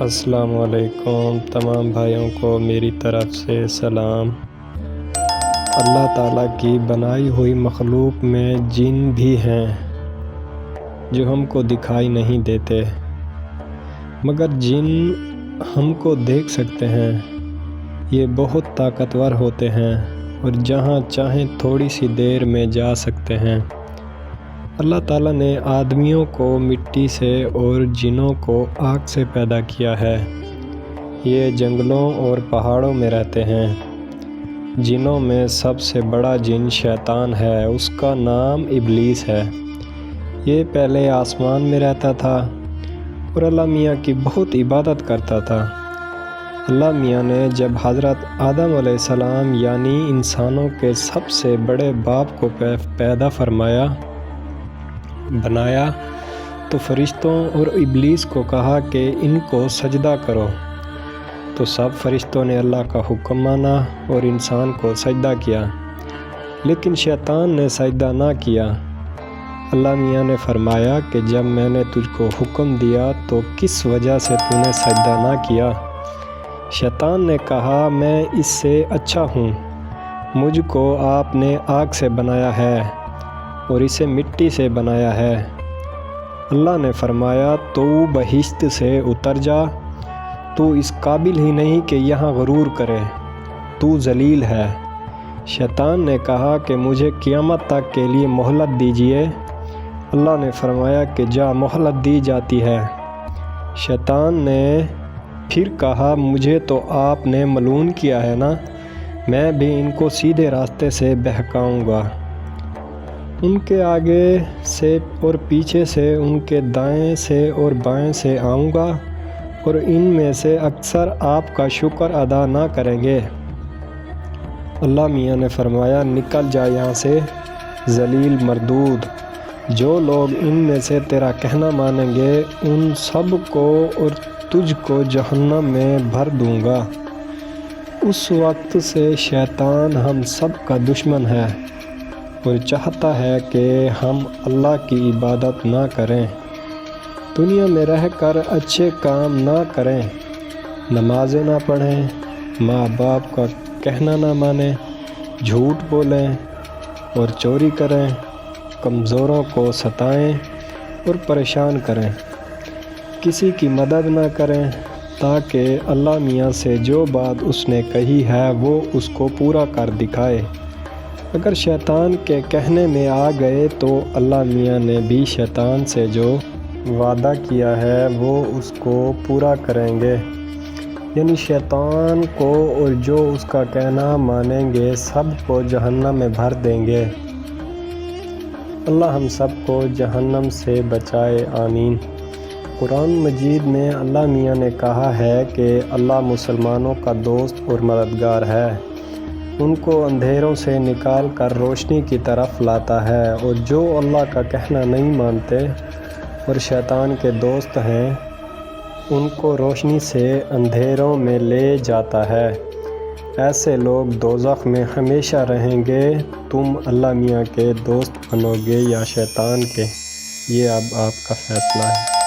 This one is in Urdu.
السلام علیکم تمام بھائیوں کو میری طرف سے سلام۔ اللہ تعالیٰ کی بنائی ہوئی مخلوق میں جن بھی ہیں جو ہم کو دکھائی نہیں دیتے، مگر جن ہم کو دیکھ سکتے ہیں یہ بہت طاقتور ہوتے ہیں اور جہاں چاہیں تھوڑی سی دیر میں جا سکتے ہیں۔ اللہ تعالیٰ نے آدمیوں کو مٹی سے اور جنوں کو آگ سے پیدا کیا ہے۔ یہ جنگلوں اور پہاڑوں میں رہتے ہیں۔ جنوں میں سب سے بڑا جن شیطان ہے، اس کا نام ابلیس ہے۔ یہ پہلے آسمان میں رہتا تھا اور اللہ میاں کی بہت عبادت کرتا تھا۔ اللہ میاں نے جب حضرت آدم علیہ السلام یعنی انسانوں کے سب سے بڑے باپ کو پیدا بنایا تو فرشتوں اور ابلیس کو کہا کہ ان کو سجدہ کرو، تو سب فرشتوں نے اللہ کا حکم مانا اور انسان کو سجدہ کیا، لیکن شیطان نے سجدہ نہ کیا۔ اللہ میاں نے فرمایا کہ جب میں نے تجھ کو حکم دیا تو کس وجہ سے تو نے سجدہ نہ کیا؟ شیطان نے کہا میں اس سے اچھا ہوں، مجھ کو آپ نے آگ سے بنایا ہے اور اسے مٹی سے بنایا ہے۔ اللہ نے فرمایا تو بہشت سے اتر جا، تو اس قابل ہی نہیں کہ یہاں غرور کرے، تو ذلیل ہے۔ شیطان نے کہا کہ مجھے قیامت تک کے لیے مہلت دیجیے۔ اللہ نے فرمایا کہ جا، مہلت دی جاتی ہے۔ شیطان نے پھر کہا مجھے تو آپ نے ملعون کیا ہے نا، میں بھی ان کو سیدھے راستے سے بہکاؤں گا، ان کے آگے سے اور پیچھے سے، ان کے دائیں سے اور بائیں سے آؤں گا، اور ان میں سے اکثر آپ کا شکر ادا نہ کریں گے۔ اللہ میاں نے فرمایا نکل جا یہاں سے ذلیل مردود، جو لوگ ان میں سے تیرا کہنا مانیں گے ان سب کو اور تجھ کو جہنم میں بھر دوں گا۔ اس وقت سے شیطان ہم سب کا دشمن ہے اور چاہتا ہے کہ ہم اللہ کی عبادت نہ کریں، دنیا میں رہ کر اچھے کام نہ کریں، نمازیں نہ پڑھیں، ماں باپ کا کہنا نہ مانیں، جھوٹ بولیں اور چوری کریں، کمزوروں کو ستائیں اور پریشان کریں، کسی کی مدد نہ کریں، تاکہ اللہ میاں سے جو بات اس نے کہی ہے وہ اس کو پورا کر دکھائے۔ اگر شیطان کے کہنے میں آ گئے تو اللہ میاں نے بھی شیطان سے جو وعدہ کیا ہے وہ اس کو پورا کریں گے، یعنی شیطان کو اور جو اس کا کہنا مانیں گے سب کو جہنم میں بھر دیں گے۔ اللہ ہم سب کو جہنم سے بچائے، آمین۔ قرآن مجید میں اللہ میاں نے کہا ہے کہ اللہ مسلمانوں کا دوست اور مددگار ہے، ان کو اندھیروں سے نکال کر روشنی کی طرف لاتا ہے، اور جو اللہ کا کہنا نہیں مانتے اور شیطان کے دوست ہیں ان کو روشنی سے اندھیروں میں لے جاتا ہے۔ ایسے لوگ دوزخ میں ہمیشہ رہیں گے۔ تم اللہ میاں کے دوست بنو گے یا شیطان کے، یہ اب آپ کا فیصلہ ہے۔